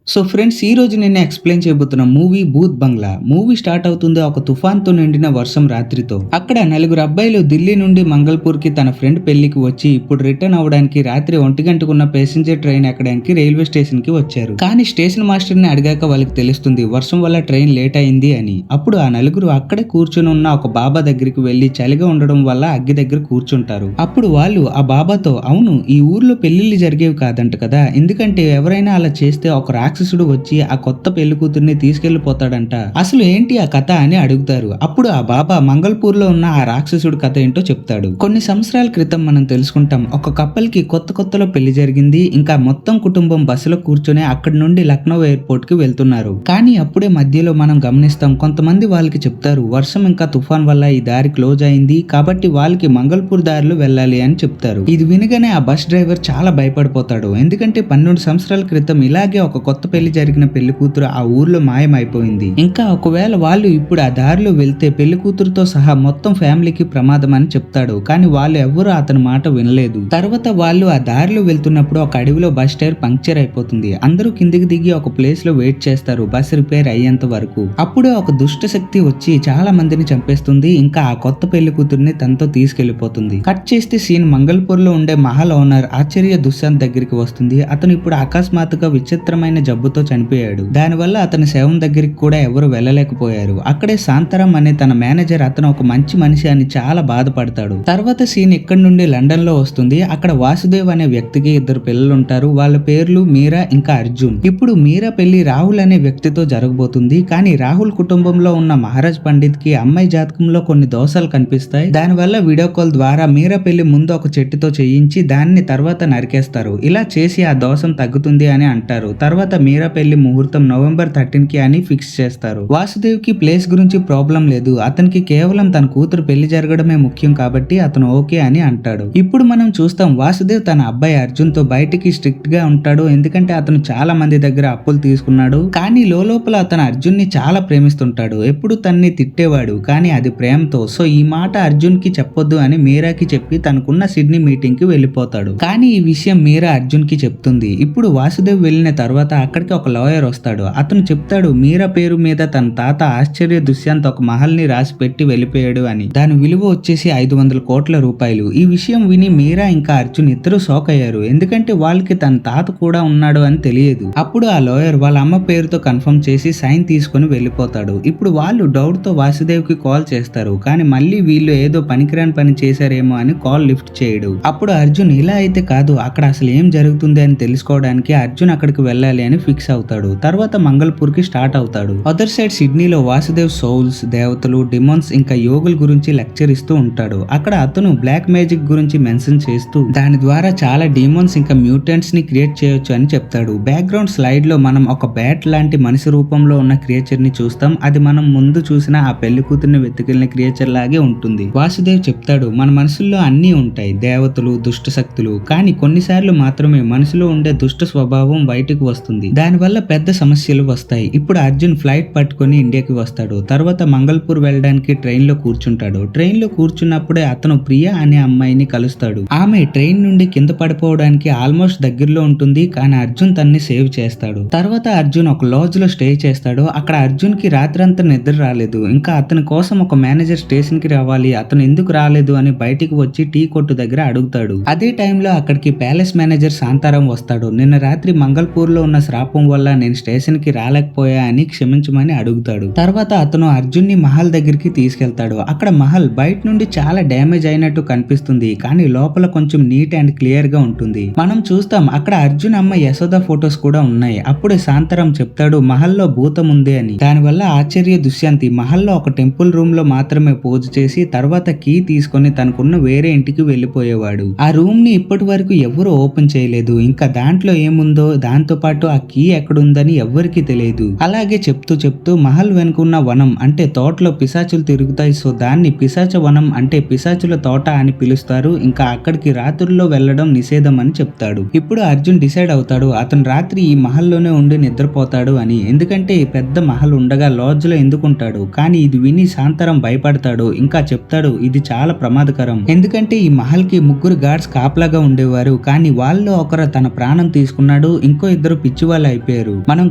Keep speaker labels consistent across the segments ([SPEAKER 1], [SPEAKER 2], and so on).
[SPEAKER 1] So friends, ఈ రోజు నేను ఎక్స్ప్లెయిన్ చేయబోతున్న మూవీ భూత్ బంగ్లా. మూవీ స్టార్ట్ అవుతుంది ఒక తుఫాన్తో నిండిన వర్షం రాత్రితో. అక్కడ నలుగురు అబ్బాయిలు ఢిల్లీ నుండి మంగళపూర్ కి తన ఫ్రెండ్ పెళ్లికి వచ్చి ఇప్పుడు రిటర్న్ అవడానికి రాత్రి 1 గంటకున్న ప్యాసింజర్ ట్రైన్ ఎక్కడానికి రైల్వే స్టేషన్ కి వచ్చారు. కానీ స్టేషన్ మాస్టర్ ని అడిగాక వాళ్ళకి తెలుస్తుంది వర్షం వల్ల ట్రైన్ లేట్ అయింది అని. అప్పుడు ఆ నలుగురు అక్కడే కూర్చుని ఉన్న ఒక బాబా దగ్గరికి వెళ్లి చలిగా ఉండడం వల్ల అగ్గి దగ్గర కూర్చుంటారు. అప్పుడు వాళ్ళు ఆ బాబాతో, అవును ఈ ఊర్లో పెళ్లిళ్ళు జరిగేవి కాదంట కదా, ఎందుకంటే ఎవరైనా అలా చేస్తే ఒక రాక్షసుడు వచ్చి ఆ కొత్త పెళ్లి కూతుర్ని తీసుకెళ్లిపోతాడంట, అసలు ఏంటి ఆ కథ అని అడుగుతారు. అప్పుడు ఆ బాబా మంగళపూర్ లో ఉన్న ఆ రాక్షసుడు కథ ఏంటో చెప్తాడు. కొన్ని సంవత్సరాల క్రితం మనం తెలుసుకుంటాం, ఒక కప్పల్ కి కొత్తలో పెళ్లి జరిగింది. ఇంకా మొత్తం కుటుంబం బస్సులో కూర్చొని అక్కడి నుండి లక్నో ఎయిర్పోర్ట్ కి వెళ్తున్నారు. కానీ అప్పుడే మధ్యలో మనం గమనిస్తాం, కొంతమంది వాళ్ళకి చెప్తారు వర్షం ఇంకా తుఫాన్ వల్ల ఈ దారి క్లోజ్ అయింది కాబట్టి వాళ్ళకి మంగళపూర్ దారిలో వెళ్ళాలి అని చెప్తారు. ఇది వినగానే ఆ బస్ డ్రైవర్ చాలా భయపడిపోతాడు. ఎందుకంటే 12 సంవత్సరాల క్రితం ఇలాగే ఒక కొత్త పెళ్లి జరిగిన పెళ్లి కూతురు ఆ ఊర్లో మాయమైపోయింది. ఇంకా ఒకవేళ వాళ్ళు ఇప్పుడు ఆ దారిలో వెళ్తే పెళ్లి కూతురుతో సహా మొత్తం ఫ్యామిలీకి ప్రమాదం అని చెప్తాడు. కానీ వాళ్ళు ఎవ్వరూ అతని మాట వినలేదు. తర్వాత వాళ్ళు ఆ దారిలో వెళ్తున్నప్పుడు ఒక అడవిలో బస్ టైర్ పంక్చర్ అయిపోతుంది. అందరూ కిందికి దిగి ఒక ప్లేస్ లో వెయిట్ చేస్తారు బస్ రిపేర్ అయ్యేంత వరకు. అప్పుడే ఒక దుష్ట శక్తి వచ్చి చాలా మందిని చంపేస్తుంది. ఇంకా ఆ కొత్త పెళ్లి కూతుర్ని తనతో తీసుకెళ్లిపోతుంది. కట్ చేస్తే సీన్ మంగళపూర్ లో ఉండే మహల్ ఓనర్ ఆచార్య దుష్యంత్ దగ్గరికి వస్తుంది. అతను ఇప్పుడు అకస్మాత్తుగా విచిత్రమైన జబ్బుతో చనిపోయాడు. దానివల్ల అతని శవం దగ్గరికి కూడా ఎవరు వెళ్ళలేకపోయారు. అక్కడే శాంతారాం అనే తన మేనేజర్ అతను ఒక మంచి మనిషి అని చాలా బాధపడతాడు. తర్వాత సీన్ ఇక్కడ నుండి లండన్ లో వస్తుంది. అక్కడ వాసుదేవ్ అనే వ్యక్తికి 2 పిల్లలు ఉంటారు. వాళ్ళ పేర్లు మీరా ఇంకా అర్జున్. ఇప్పుడు మీరా పెళ్లి రాహుల్ అనే వ్యక్తితో జరగబోతుంది. కానీ రాహుల్ కుటుంబంలో ఉన్న మహారాజ్ పండిత్ కి అమ్మాయి జాతకంలో కొన్ని దోషాలు కనిపిస్తాయి. దానివల్ల వీడియో కాల్ ద్వారా మీరా పెళ్లి ముందు ఒక చెట్టుతో చేయించి దాన్ని తర్వాత నరికేస్తారు. ఇలా చేసి ఆ దోషం తగ్గుతుంది అని అంటారు. తర్వాత మీరా పెళ్లి ముహూర్తం నవంబర్ 13 కి అని ఫిక్స్ చేస్తారు. వాసుదేవ్ కి ప్లేస్ గురించి ప్రాబ్లం లేదు. అతనికి కేవలం తన కూతురు పెళ్లి జరగడమే ముఖ్యం కాబట్టి అతను ఓకే అని అంటాడు. ఇప్పుడు మనం చూస్తాం వాసుదేవ్ తన అబ్బాయి అర్జున్ తో బయటికి స్ట్రిక్ట్ గా ఉంటాడు. ఎందుకంటే అతను చాలా మంది దగ్గర అప్పులు తీసుకున్నాడు. కానీ లోపల అతను అర్జున్ ని చాలా ప్రేమిస్తుంటాడు. ఎప్పుడు తన్ని తిట్టేవాడు కానీ అది ప్రేమతో. సో ఈ మాట అర్జున్ కి చెప్పొద్దు అని మీరాకి చెప్పి తనకున్న సిడ్నీ మీటింగ్ కి వెళ్ళిపోతాడు. కానీ ఈ విషయం మీరా అర్జున్ కి చెప్తుంది. ఇప్పుడు వాసుదేవ్ వెళ్ళిన తర్వాత అక్కడికి ఒక లాయర్ వస్తాడు. అతను చెప్తాడు మీరా పేరు మీద తన తాత ఆశ్చర్య దుష్యంత్ ఒక మహల్ ని రాసి పెట్టి వెళ్ళిపోయాడు అని. దాని విలువ వచ్చేసి 500 కోట్ల రూపాయలు. ఈ విషయం విని మీరా ఇంకా అర్జున్ ఇద్దరు షాక్ అయ్యారు. ఎందుకంటే వాళ్ళకి తన తాత కూడా ఉన్నాడు అని తెలియదు. అప్పుడు ఆ లాయర్ వాళ్ళ అమ్మ పేరుతో కన్ఫర్మ్ చేసి సైన్ తీసుకుని వెళ్ళిపోతాడు. ఇప్పుడు వాళ్ళు డౌట్ తో వాసుదేవ్ కి కాల్ చేస్తారు. కానీ మళ్ళీ వీళ్ళు ఏదో పనికిరాని పని చేశారేమో అని కాల్ లిఫ్ట్ చేయడు. అప్పుడు అర్జున్ ఇలా అయితే కాదు, అక్కడ అసలు ఏం జరుగుతుంది అని తెలుసుకోవడానికి అర్జున్ అక్కడికి వెళ్ళాలి అని ఫిక్స్ అవుతాడు. తర్వాత మంగళపూర్ కి స్టార్ట్ అవుతాడు. అదర్ సైడ్ సిడ్నీలో వాసుదేవ్ సోల్స్, దేవతలు, డిమాన్స్ ఇంకా యోగుల గురించి లెక్చర్ ఇస్తూ ఉంటాడు. అక్కడ అతను బ్లాక్ మ్యాజిక్ గురించి మెన్షన్ చేస్తూ దాని ద్వారా చాలా డిమాన్స్ ఇంకా మ్యూటెంట్స్ ని క్రియేట్ చేయొచ్చు అని చెప్తాడు. బ్యాక్గ్రౌండ్ స్లైడ్ లో మనం ఒక బ్యాట్ లాంటి మనిషి రూపంలో ఉన్న క్రియేచర్ ని చూస్తాం. అది మనం ముందు చూసిన ఆ పెళ్లి కూతుర్ని వెతుకెళ్లిన క్రియేచర్ లాగే ఉంటుంది. వాసుదేవ్ చెప్తాడు మన మనసుల్లో అన్నీ ఉంటాయి, దేవతలు, దుష్ట శక్తులు. కానీ కొన్నిసార్లు మాత్రమే మనసులో ఉండే దుష్ట స్వభావం బయటకు వస్తుంది. దానివల్ల పెద్ద సమస్యలు వస్తాయి. ఇప్పుడు అర్జున్ ఫ్లైట్ పట్టుకొని ఇండియాకి వస్తాడు. తర్వాత మంగళపూర్ వెళ్ళడానికి ట్రైన్ లో కూర్చుంటాడు. ట్రైన్ లో కూర్చున్నప్పుడే అతను ప్రియా అనే అమ్మాయిని కలుస్తాడు. ఆమె ట్రైన్ నుండి కింద పడిపోవడానికి ఆల్మోస్ట్ దగ్గరలో ఉంటుంది. కానీ అర్జున్ తన్ని సేవ్ చేస్తాడు. తర్వాత అర్జున్ ఒక లాడ్జ్ లో స్టే చేస్తాడు. అక్కడ అర్జున్ కి రాత్రంతా నిద్ర రాలేదు. ఇంకా అతని కోసం ఒక మేనేజర్ స్టేషన్ కి రావాలి, అతను ఎందుకు రాలేదు అని బయటికి వచ్చి టీ కొట్టు దగ్గర అడుగుతాడు. అదే టైంలో అక్కడికి ప్యాలెస్ మేనేజర్ శాంతారాం వస్తాడు. నిన్న రాత్రి మంగళపూర్ లో ఉన్న శ్రాపం వల్ల నేను స్టేషన్ కి రాలేకపోయా అని క్షమించమని అడుగుతాడు. తర్వాత అతను అర్జున్ ని మహల్ దగ్గరికి తీసుకెళ్తాడు. అక్కడ మహల్ బయట నుండి చాలా డ్యామేజ్ అయినట్టు కనిపిస్తుంది. కానీ లోపల కొంచెం నీట్ అండ్ క్లియర్ గా ఉంటుంది. మనం చూస్తాం అక్కడ అర్జున్ అమ్మ యశోద ఫొటోస్ కూడా ఉన్నాయి. అప్పుడే శాంతారాం చెప్తాడు మహల్లో భూతం ఉంది అని. దానివల్ల ఆశ్చర్య దుష్యంతి మహల్లో ఒక టెంపుల్ రూమ్ లో మాత్రమే పూజ చేసి తర్వాత కీ తీసుకొని తనకున్న వేరే ఇంటికి వెళ్లిపోయేవాడు. ఆ రూమ్ ని ఇప్పటి వరకు ఎవరు ఓపెన్ చేయలేదు. ఇంకా దాంట్లో ఏముందో దాంతో పాటు ఆ కీ ఎక్కడుందని ఎవ్వరికి తెలియదు. అలాగే చెప్తూ మహల్ వెనుకున్న వనం అంటే తోటలో పిశాచులు తిరుగుతాయి. సో దాన్ని పిశాచ వనం అంటే పిశాచుల తోట అని పిలుస్తారు. ఇంకా అక్కడికి రాత్రుల్లో వెళ్లడం నిషేధం అని చెప్తాడు. ఇప్పుడు అర్జున్ డిసైడ్ అవుతాడు అతను రాత్రి ఈ మహల్లోనే ఉండి నిద్రపోతాడు అని. ఎందుకంటే ఈ పెద్ద మహల్ ఉండగా లాడ్జ్ లో ఎందుకుంటాడు. కానీ ఇది విని శాంతారాం భయపడతాడు. ఇంకా చెప్తాడు ఇది చాలా ప్రమాదకరం. ఎందుకంటే ఈ మహల్ కి 3 గార్డ్స్ కాపలాగా ఉండేవారు. కానీ వాళ్ళు ఒకరు తన ప్రాణం తీసుకున్నాడు. ఇంకో 2 పిచ్చివాళ్ళు వాళ్ళు అయిపోయారు. మనం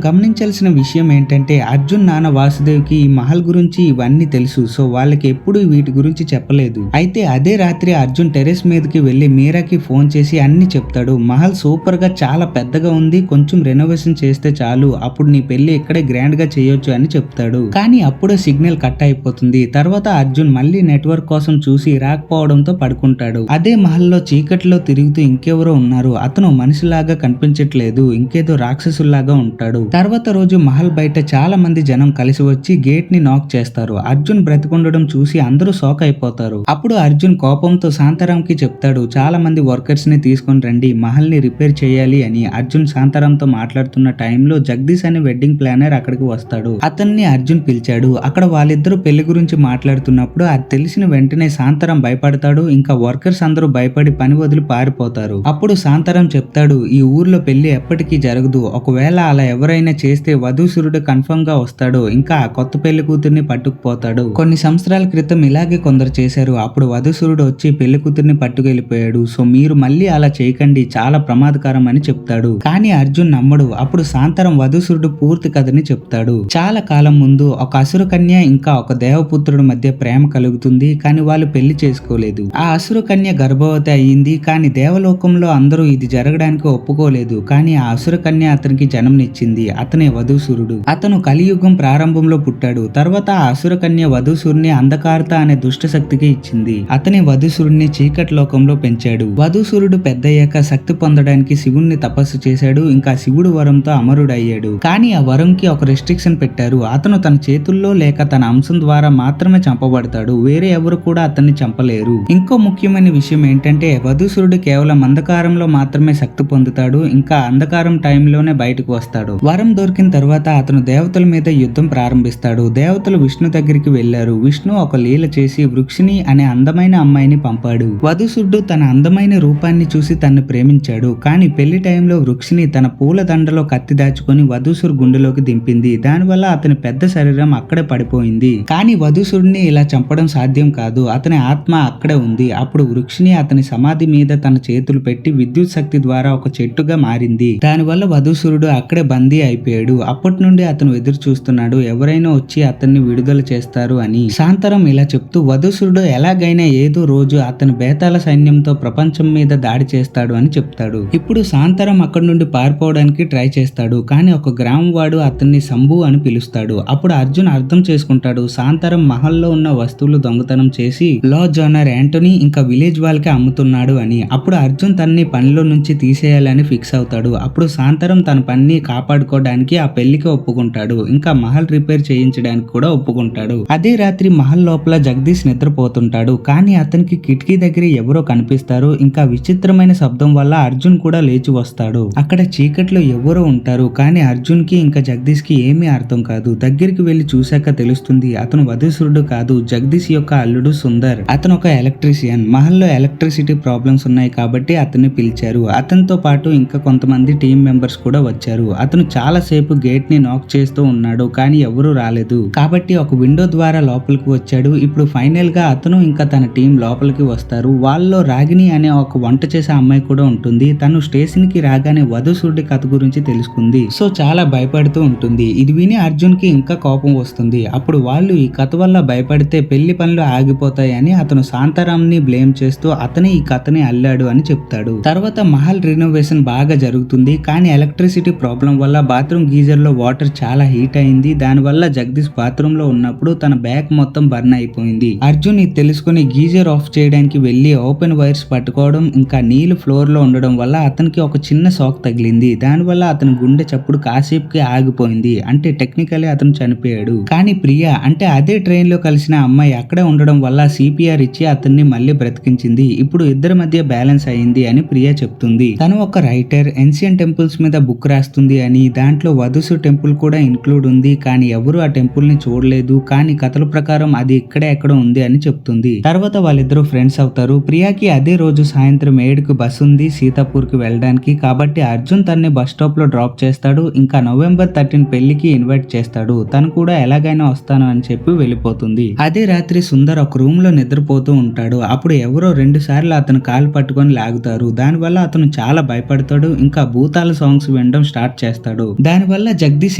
[SPEAKER 1] గమనించాల్సిన విషయం ఏంటంటే అర్జున్ నాన్న వాసుదేవ్ కి ఈ మహల్ గురించి ఇవన్నీ తెలుసు. సో వాళ్ళకి ఎప్పుడు వీటి గురించి చెప్పలేదు. అయితే అదే రాత్రి అర్జున్ టెరెస్ మీదకి వెళ్లి మీరాకి ఫోన్ చేసి అన్ని చెప్తాడు. మహల్ సూపర్ గా చాలా పెద్దగా ఉంది, కొంచెం రెనోవేషన్ చేస్తే చాలు, అప్పుడు నీ పెళ్లి ఇక్కడే గ్రాండ్ గా చేయొచ్చు అని చెప్తాడు. కానీ అప్పుడే సిగ్నల్ కట్ అయిపోతుంది. తర్వాత అర్జున్ మళ్ళీ నెట్వర్క్ కోసం చూసి రాకపోవడంతో పడుకుంటాడు. అదే మహల్లో చీకట్లో తిరుగుతూ ఇంకెవరో ఉన్నారు. అతను మనిషిలాగా కనిపించట్లేదు, ఇంకేదో రాక్షసుల్లాగా ఉంటాడు. తర్వాత రోజు మహల్ బయట చాలా మంది జనం కలిసి వచ్చి గేట్ ని నాక్ చేస్తారు. అర్జున్ బ్రతికుండడం చూసి అందరూ షాక్ అయిపోతారు. అప్పుడు అర్జున్ కోపంతో శాంతారాం కి చెప్తాడు, చాలా మంది వర్కర్స్ ని తీసుకొని రండి, మహల్ ని రిపేర్ చేయాలి అని. అర్జున్ శాంతారాంతో మాట్లాడుతున్న టైంలో జగదీష్ అనే వెడ్డింగ్ ప్లానర్ అక్కడికి వస్తాడు. అతన్ని అర్జున్ పిలిచాడు. అక్కడ వాళ్ళిద్దరూ పెళ్లి గురించి మాట్లాడుతున్నప్పుడు అది తెలిసిన వెంటనే శాంతారాం భయపడతాడు. ఇంకా వర్కర్స్ అందరూ భయపడి పని వదిలి పారిపోతారు. అప్పుడు శాంతారాం చెప్తాడు, ఈ ఊర్లో పెళ్లి ఎప్పటికీ జరగదు, ఒకవేళ అలా ఎవరైనా చేస్తే వధూసురుడు కన్ఫర్మ్ గా వస్తాడు, ఇంకా ఆ కొత్త పెళ్లి కూతుర్ని పట్టుకుపోతాడు. కొన్ని సంవత్సరాల క్రితం ఇలాగే కొందరు చేశారు, అప్పుడు వధూసురుడు వచ్చి పెళ్లి కూతుర్ని పట్టుకెళ్లిపోయాడు. సో మీరు మళ్ళీ అలా చేయకండి, చాలా ప్రమాదకరం అని చెప్తాడు. కానీ అర్జున్ నమ్మడు. అప్పుడు శాంతారాం వధూసురుడు పూర్తి కథని చెప్తాడు. చాలా కాలం ముందు ఒక అసుర కన్య ఇంకా ఒక దేవపుత్రుడి మధ్య ప్రేమ కలుగుతుంది, కానీ వాళ్ళు పెళ్లి చేసుకోలేదు. ఆ అసుర కన్య గర్భవతి అయ్యింది, కానీ దేవలోకంలో అందరూ ఇది జరగడానికి ఒప్పుకోలేదు. కానీ ఆ అసుర కన్య అతనికి జన్మనిచ్చింది. అతనే వధూసురుడు. అతను కలియుగం ప్రారంభంలో పుట్టాడు. తర్వాత ఆ అసుర కన్య వధూసురుని అంధకారత అనే దుష్ట శక్తికి ఇచ్చింది. అతని వధూసురుడిని చీకటి లోకంలో పెంచాడు. వధూసురుడు పెద్దయ్యాక శక్తి పొందడానికి శివుణ్ణి తపస్సు చేశాడు. ఇంకా శివుడు వరంతో అమరుడయ్యాడు. కానీ ఆ వరంకి ఒక రెస్ట్రిక్షన్ పెట్టారు. అతను తన చేతుల్లో లేక తన అంశం ద్వారా మాత్రమే చంపబడతాడు, వేరే ఎవరు కూడా అతన్ని చంపలేరు. ఇంకో ముఖ్యమైన విషయం ఏంటంటే వధూసురుడు కేవలం అంధకారంలో మాత్రమే శక్తి పొందుతాడు, ఇంకా అంధకారం టైంలోనే బయటకు వస్తాడు. వరం దొరికిన తర్వాత అతను దేవతల మీద యుద్ధం ప్రారంభిస్తాడు. దేవతలు విష్ణు దగ్గరికి వెళ్లారు. విష్ణు ఒక లీల చేసి వృక్షిణి అనే అందమైన అమ్మాయిని పంపాడు. వధూసురుడు తన అందమైన రూపాన్ని చూసి తనను ప్రేమించాడు. కానీ పెళ్లి టైంలో వృక్షిణి తన పూల దండలో కత్తి దాచుకొని వధూసురు గుండెలోకి దింపింది. దానివల్ల అతని పెద్ద శరీరం అక్కడే పడిపోయింది. కానీ వధూసురుడిని ఇలా చంపడం సాధ్యం కాదు, అతని ఆత్మ అక్కడే ఉంది. అప్పుడు వృక్షిణి అతని సమాధి మీద తన చేతులు పెట్టి విద్యుత్ శక్తి ద్వారా ఒక చెట్టుగా మారింది. దానివల్ల వధూసురుడు అక్కడే బందీ అయిపోయాడు. అప్పటి నుండి అతను ఎదురు చూస్తున్నాడు, ఎవరైనా వచ్చి అతన్ని విడుదల చేస్తారు అని. శాంతారాం ఇలా చెప్తూ వధూసురుడు ఎలాగైనా ఏదో రోజు అతని బేతాళ సైన్యంతో ప్రపంచం మీద దాడి చేస్తాడు అని చెప్తాడు. ఇప్పుడు శాంతారాం అక్కడి నుండి పారిపోవడానికి ట్రై చేస్తాడు. కానీ ఒక గ్రామం వాడు అతన్ని శంభు అని పిలుస్తాడు. అప్పుడు అర్జున్ అర్థం చేసుకుంటాడు, శాంతారాం మహల్లో ఉన్న వస్తువులు దొంగతనం చేసి లా జోనర్ యాంటోనీ ఇంకా విలేజ్ వాళ్ళకి అమ్ముతున్నాడు అని. అప్పుడు అర్జున్ తనని పనిలో నుంచి తీసేయాలని ఫిక్స్ అవుతాడు. అప్పుడు శాంతారాం తన పనిని కాపాడుకోవడానికి ఆ పెళ్లికి ఒప్పుకుంటాడు. ఇంకా మహల్ రిపేర్ చేయించడానికి కూడా ఒప్పుకుంటాడు. అదే రాత్రి మహల్ లోపల జగదీష్ నిద్రపోతుంటాడు. కానీ అతనికి కిటికీ దగ్గర ఎవరో కనిపిస్తారు. ఇంకా విచిత్రమైన శబ్దం వల్ల అర్జున్ కూడా లేచి వస్తాడు. అక్కడ చీకట్లో ఎవరో ఉంటారు. కానీ అర్జున్ కి ఇంకా జగదీష్ కి ఏమీ అర్థం కాదు. దగ్గరికి వెళ్లి చూశాక తెలుస్తుంది అతను వధూసురుడు కాదు, జగదీష్ యొక్క అల్లుడు సుందర్. అతను ఒక ఎలక్ట్రీషియన్. మహల్లో ఎలక్ట్రిసిటీ ప్రాబ్లమ్స్ ఉన్నాయి కాబట్టి అతన్ని పిలిచారు. అతనితో పాటు ఇంకా కొంతమంది టీం మెంబర్స్ కూడా వచ్చారు. అతను చాలా సేపు గేట్ ని నాక్ చేస్తూ ఉన్నాడు, కానీ ఎవరూ రాలేదు. కాబట్టి ఒక విండో ద్వారా లోపలికి వచ్చాడు. ఇప్పుడు ఫైనల్ గా అతను ఇంకా తన టీం లోపలికి వస్తారు. వాళ్ళలో రాగిణి అనే ఒక వంట చేసే అమ్మాయి కూడా ఉంటుంది. తను స్టేషన్ కి రాగానే వధూసురుడి కథ గురించి తెలుసుకుంది. సో చాలా భయపడుతూ ఉంటుంది. ఇది విని అర్జున్ కి ఇంకా కోపం వస్తుంది. అప్పుడు వాళ్ళు ఈ కథ వల్ల భయపడితే పెళ్లి పనులు ఆగిపోతాయని అతను శాంతారాం ని బ్లేమ్ చేస్తూ అతనే ఈ కథని అల్లాడు అని చెప్తాడు. తర్వాత మహల్ రినోవేషన్ బాగా జరుగుతుంది. కానీ ఎలక్ట్రిసిటీ ప్రాబ్లం వల్ల బాత్రూమ్ గీజర్ లో వాటర్ చాలా హీట్ అయింది. దానివల్ల జగదీష్ బాత్రూమ్ లో ఉన్నప్పుడు తన బ్యాగ్ మొత్తం బర్న్ అయిపోయింది. అర్జున్ ఇది తెలుసుకుని గీజర్ ఆఫ్ చేయడానికి వెళ్లి ఓపెన్ వైర్స్ పట్టుకోవడం ఇంకా నీళ్లు ఫ్లోర్ లో ఉండడం వల్ల అతనికి ఒక చిన్న షాక్ తగిలింది. దానివల్ల అతని గుండె చప్పుడు కాసేపుకి ఆగిపోయింది. అంటే టెక్నికల్లీ అతను చనిపోయాడు. కానీ ప్రియా అంటే అదే ట్రైన్ లో కలిసిన అమ్మాయి అక్కడే ఉండడం వల్ల సిపిఆర్ ఇచ్చి అతన్ని మళ్ళీ బ్రతికించింది. ఇప్పుడు ఇద్దరి మధ్య బ్యాలెన్స్ అయింది అని ప్రియా చెప్తుంది. తను ఒక రైటర్, ఏన్షియన్ టెంపుల్స్ మీద బుక్ రాస్తుంది అని. దాంట్లో వధుసు టెంపుల్ కూడా ఇంక్లూడ్ ఉంది. కానీ ఎవరు ఆ టెంపుల్ ని చూడలేదు. కానీ కథల ప్రకారం అది ఇక్కడే ఎక్కడ ఉంది అని చెప్తుంది. తర్వాత వాళ్ళిద్దరూ ఫ్రెండ్స్ అవుతారు. ప్రియాకి అదే రోజు సాయంత్రం 7కి బస్ ఉంది సీతాపూర్ కి వెళ్ళడానికి. కాబట్టి అర్జున్ తన్ని బస్ స్టాప్ లో డ్రాప్ చేస్తాడు. ఇంకా నవంబర్ 13 పెళ్లికి ఇన్వైట్ చేస్తాడు. తను కూడా ఎలాగైనా వస్తాను అని చెప్పి వెళ్ళిపోతుంది. అదే రాత్రి సుందర్ ఒక రూమ్ లో నిద్రపోతూ ఉంటాడు. అప్పుడు ఎవరో 2 సార్లు అతను కాలు పట్టుకొని లాగుతారు. దానివల్ల అతను చాలా భయపడతాడు. ఇంకా భూతాల సాంగ్స్ వినడం వినడం స్టార్ట్ చేస్తాడు. దానివల్ల జగదీష్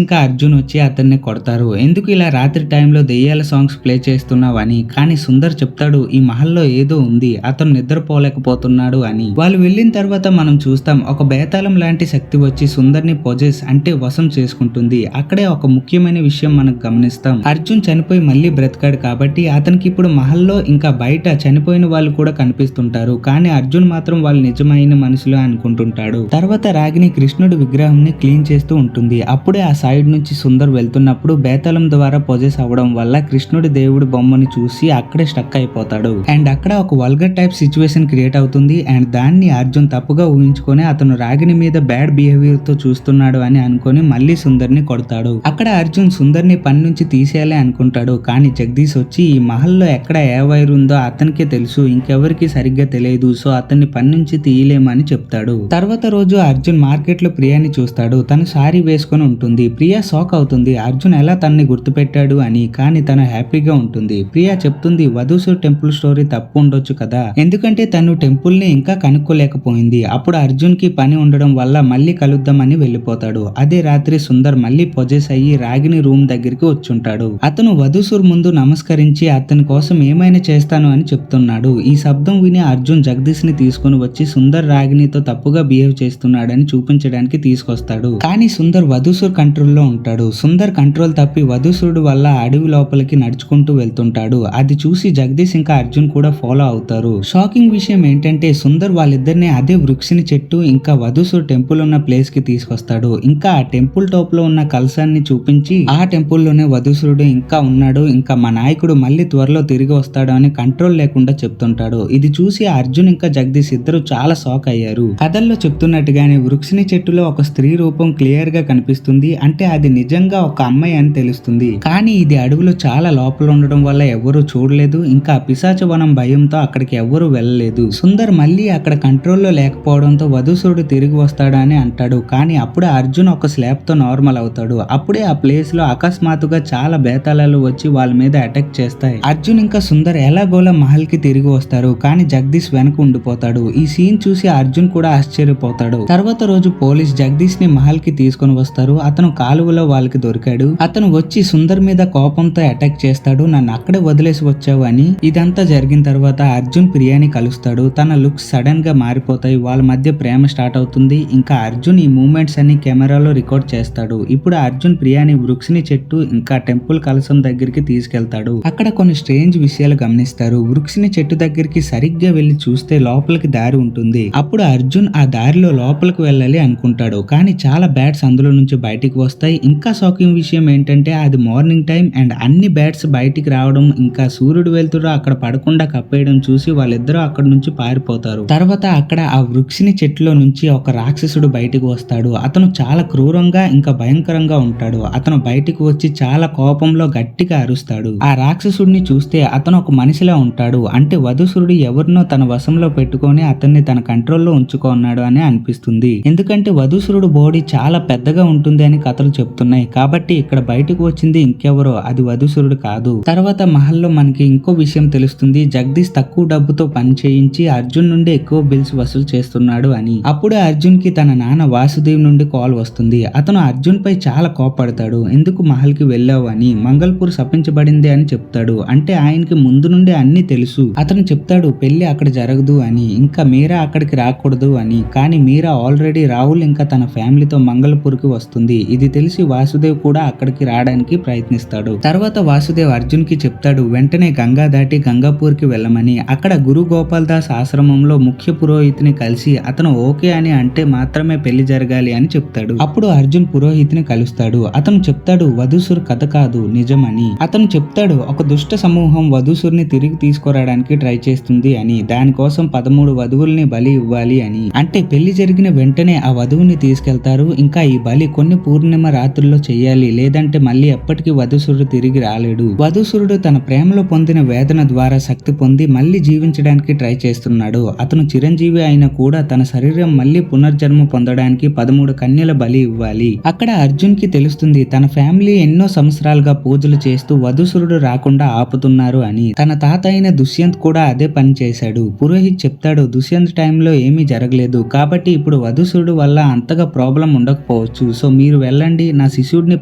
[SPEAKER 1] ఇంకా అర్జున్ వచ్చి అతన్ని కొడతారు. ఎందుకు ఇలా రాత్రి టైంలో దెయ్యాల సాంగ్స్ ప్లే చేస్తున్నావని. కానీ సుందర్ చెప్తాడు ఈ మహల్లో ఏదో ఉంది, అతను నిద్రపోలేకపోతున్నాడు అని. వాళ్ళు వెళ్ళిన తర్వాత మనం చూస్తాం ఒక బేతాళం లాంటి శక్తి వచ్చి సుందర్ని పొజెస్ అంటే వశం చేసుకుంటుంది. అక్కడే ఒక ముఖ్యమైన విషయం మనకు గమనిస్తాం. అర్జున్ చనిపోయి మళ్ళీ బ్రతికాడు కాబట్టి అతనికి ఇప్పుడు మహల్లో ఇంకా బయట చనిపోయిన వాళ్ళు కూడా కనిపిస్తుంటారు. కానీ అర్జున్ మాత్రం వాళ్ళు నిజమైన మనుషులు అనుకుంటుంటాడు. తర్వాత రాగిని కృష్ణుడి విగ్రహంని క్లీన్ చేస్తూ ఉంటుంది. అప్పుడే ఆ సైడ్ నుంచి సుందర్ వెళ్తున్నప్పుడు బేతాళం ద్వారా పొజెస్ అవ్వడం వల్ల కృష్ణుడి దేవుడి బొమ్మని చూసి అక్కడే స్టక్ అయిపోతాడు. అండ్ అక్కడ ఒక వల్గర్ టైప్ సిచ్యువేషన్ క్రియేట్ అవుతుంది. అండ్ దాన్ని అర్జున్ తప్పుగా ఊహించుకొని అతను రాగిని మీద బ్యాడ్ బిహేవియర్ తో చూస్తున్నాడు అని అనుకొని మళ్ళీ సుందర్ని కొడతాడు. అక్కడ అర్జున్ సుందర్ని పని నుంచి తీసేయాలి అనుకుంటాడు. కానీ జగదీష్ వచ్చి ఈ మహల్లో ఎక్కడ ఏ వైర్ ఉందో అతనికే తెలుసు, ఇంకెవరికి సరిగ్గా తెలియదు, సో అతన్ని పని నుంచి తీయలేమని చెప్తాడు. తర్వాత రోజు అర్జున్ మార్కెట్ లో ప్రియాని చూస్తాడు. తను సారీ వేసుకొని ఉంటుంది. ప్రియా షాక్ అవుతుంది అర్జున్ ఎలా తనని గుర్తుపెట్టాడు అని. కానీ తను హ్యాపీగా ఉంటుంది. ప్రియా చెప్తుంది వధూసూర్ టెంపుల్ స్టోరీ తప్పు ఉండొచ్చు కదా, ఎందుకంటే తను టెంపుల్ ని ఇంకా కనుక్కోలేకపోయింది. అప్పుడు అర్జున్ కి పని ఉండడం వల్ల మళ్ళీ కలుద్దామని వెళ్ళిపోతాడు. అదే రాత్రి సుందర్ మళ్ళీ పొజెస్ అయ్యి రాగిని రూమ్ దగ్గరికి వచ్చుంటాడు. అతను వధూసూర్ ముందు నమస్కరించి అతని కోసం ఏమైనా చేస్తాను అని చెప్తున్నాడు. ఈ శబ్దం విని అర్జున్ జగదీష్ ని తీసుకుని వచ్చి సుందర్ రాగినితో తప్పుగా బిహేవ్ చేస్తున్నాడని చూపించడానికి తీసుకొస్తాడు. కానీ సుందర్ వధూసూర్ కంట్రోల్లో ఉంటాడు. సుందర్ కంట్రోల్ తప్పి వధూసూరుడు వల్ల అడవి లోపలికి నడుచుకుంటూ వెళ్తుంటాడు. అది చూసి జగదీష్ ఇంకా అర్జున్ కూడా ఫాలో అవుతారు. షాకింగ్ విషయం ఏంటంటే సుందర్ వాళ్ళిద్దరిని అదే వృక్షిని చెట్టు ఇంకా వధూసూర్ టెంపుల్ ఉన్న ప్లేస్ కి తీసుకొస్తాడు. ఇంకా ఆ టెంపుల్ టాప్ లో ఉన్న కలశాన్ని చూపించి ఆ టెంపుల్ లోనే వధూసూరుడు ఇంకా ఉన్నాడు, ఇంకా మా నాయకుడు మళ్ళీ త్వరలో తిరిగి వస్తాడు అని కంట్రోల్ లేకుండా చెప్తుంటాడు. ఇది చూసి అర్జున్ ఇంకా జగదీష్ ఇద్దరు చాలా షాక్ అయ్యారు. కథల్లో చెప్తున్నట్టుగానే వృక్షిని చెట్టులో ఒక స్త్రీ రూపం క్లియర్ గా కనిపిస్తుంది. అంటే అది నిజంగా ఒక అమ్మాయి అని తెలుస్తుంది. కానీ ఇది అడవిలో చాలా లోపల ఉండడం వల్ల ఎవరూ చూడలేదు. ఇంకా పిశాచవనం భయంతో అక్కడికి ఎవరూ వెళ్ళలేదు. సుందర్ మళ్ళీ అక్కడ కంట్రోల్లో లేకపోవడంతో వధూసూరుడు తిరిగి వస్తాడు అని అంటాడు. కానీ అప్పుడే అర్జున్ ఒక స్లాబ్ తో నార్మల్ అవుతాడు. అప్పుడే ఆ ప్లేస్ లో అకస్మాత్తుగా చాలా బేతాళాలు వచ్చి వాళ్ళ మీద అటాక్ చేస్తాయి. అర్జున్ ఇంకా సుందర్ ఎలాగోలా మహల్ కి తిరిగి వస్తారు. కానీ జగదీష్ వెనక ఉండిపోతాడు. ఈ సీన్ చూసి అర్జున్ కూడా ఆశ్చర్యపోతాడు. తర్వాత రోజు పోలీస్ జగదీష్ ని మహల్ కి తీసుకుని వస్తారు. అతను కాలువలో వాళ్ళకి దొరికాడు. అతను వచ్చి సుందర్ మీద కోపంతో అటాక్ చేస్తాడు. నన్ను అక్కడే వదిలేసి వచ్చావు అని. ఇదంతా జరిగిన తర్వాత అర్జున్ ప్రియాని కలుస్తాడు. తన లుక్స్ సడన్ గా మారిపోతాయి. వాళ్ళ మధ్య ప్రేమ స్టార్ట్ అవుతుంది. ఇంకా అర్జున్ ఈ మూమెంట్స్ అన్ని కెమెరాలో రికార్డ్ చేస్తాడు. ఇప్పుడు అర్జున్ ప్రియాని వృక్షిని చెట్టు ఇంకా టెంపుల్ కలశం దగ్గరికి తీసుకెళ్తాడు. అక్కడ కొన్ని స్ట్రేంజ్ విషయాలు గమనిస్తారు. వృక్షిని చెట్టు దగ్గరికి సరిగ్గా వెళ్లి చూస్తే లోపలికి దారి ఉంటుంది. అప్పుడు అర్జున్ ఆ దారిలో లోపలికి వెళ్ళాలి అనుకుంటాడు. కానీ చాలా బ్యాట్స్ అందులో నుంచి బయటికి వస్తాయి. ఇంకా షాకింగ్ విషయం ఏంటంటే అది మార్నింగ్ టైం అండ్ అన్ని బ్యాట్స్ బయటికి రావడం ఇంకా సూర్యుడు వెళ్తుడు అక్కడ పడకుండా కప్పేయడం చూసి వాళ్ళిద్దరూ అక్కడ నుంచి పారిపోతారు. తర్వాత అక్కడ ఆ వృక్షిని చెట్టులో నుంచి ఒక రాక్షసుడు బయటికి వస్తాడు. అతను చాలా క్రూరంగా ఇంకా భయంకరంగా ఉంటాడు. అతను బయటికి వచ్చి చాలా కోపంలో గట్టిగా అరుస్తాడు. ఆ రాక్షసుడిని చూస్తే అతను ఒక మనిషిలా ఉంటాడు. అంటే వధూసూరుడు ఎవరినో తన వశంలో పెట్టుకొని అతన్ని తన కంట్రోల్లో ఉంచుకున్నాడు అని అనిపిస్తుంది. ఎందుకంటే వధూసూరుడు బాడీ చాలా పెద్దగా ఉంటుంది అని కథలు చెప్తున్నాయి. కాబట్టి ఇక్కడ బయటకు వచ్చింది ఇంకెవరో, అది వధూసూరుడు కాదు. తర్వాత మహల్లో మనకి ఇంకో విషయం తెలుస్తుంది. జగదీష్ తక్కువ డబ్బుతో పని చేయించి అర్జున్ నుండి ఎక్కువ బిల్స్ వసూలు చేస్తున్నాడు అని. అప్పుడే అర్జున్ కి తన నాన్న వాసుదేవ్ నుండి కాల్ వస్తుంది. అతను అర్జున్ పై చాలా కోపడతాడు. ఎందుకు మహల్ కి వెళ్ళావు అని. మంగళపూర్ శపించబడింది అని చెప్తాడు. అంటే ఆయనకి ముందు నుండి అన్ని తెలుసు. అతను చెప్తాడు పెళ్లి అక్కడ జరగదు అని, ఇంకా మీరా అక్కడికి రాకూడదు అని. కానీ మీరా ఆల్రెడీ రాహుల్ ఇంకా తన ఫ్యామిలీతో మంగళపూర్ కి వస్తుంది. ఇది తెలిసి వాసుదేవ్ కూడా అక్కడికి రావడానికి ప్రయత్నిస్తాడు. తర్వాత వాసుదేవ్ అర్జున్ కి చెప్తాడు వెంటనే గంగా దాటి గంగాపూర్ కి వెళ్ళమని. అక్కడ గురు గోపాల్ దాస్ ఆశ్రమంలో ముఖ్య పురోహితుని కలిసి అతను ఓకే అని అంటే మాత్రమే పెళ్లి జరగాలి అని చెప్తాడు. అప్పుడు అర్జున్ పురోహితుని కలుస్తాడు. అతను చెప్తాడు వధూసూర్ కథ కాదు నిజమని. అతను చెప్తాడు ఒక దుష్ట సమూహం వధూసూర్ని తిరిగి తీసుకురావడానికి ట్రై చేస్తుంది అని. దానికోసం 13 వధువుల్ని బలి ఇవ్వాలి అని. అంటే పెళ్లి జరిగిన వెంటనే ఆ వధువుని తీసుకెళ్తారు. ఇంకా ఈ బలి కొన్ని పూర్ణిమ రాత్రుల్లో చెయ్యాలి, లేదంటే మళ్ళీ ఎప్పటికీ వధూసూరుడు తిరిగి రాలేడు. వధూసూరుడు తన ప్రేమలో పొందిన వేదన ద్వారా శక్తి పొంది మళ్ళీ జీవించడానికి ట్రై చేస్తున్నాడు. అతను చిరంజీవి అయినా కూడా తన శరీరం మళ్ళీ పునర్జన్మ పొందడానికి 13 కన్యల బలి ఇవ్వాలి. అక్కడ అర్జున్ కి తెలుస్తుంది తన ఫ్యామిలీ ఎన్నో సంవత్సరాలుగా పూజలు చేస్తూ వధూసూరుడు రాకుండా ఆపుతున్నారు అని. తన తాత అయిన దుష్యంత్ కూడా అదే పని చేశాడు. పురోహిత్ చెప్తాడు దుష్యంత్ టైంలో ఏమీ జరగలేదు కాబట్టి ఇప్పుడు వధూసూరుడు వల్ల అంతగా అంతగా ప్రాబ్లం ఉండకపోవచ్చు, సో మీరు వెళ్ళండి, నా శిష్యుడిని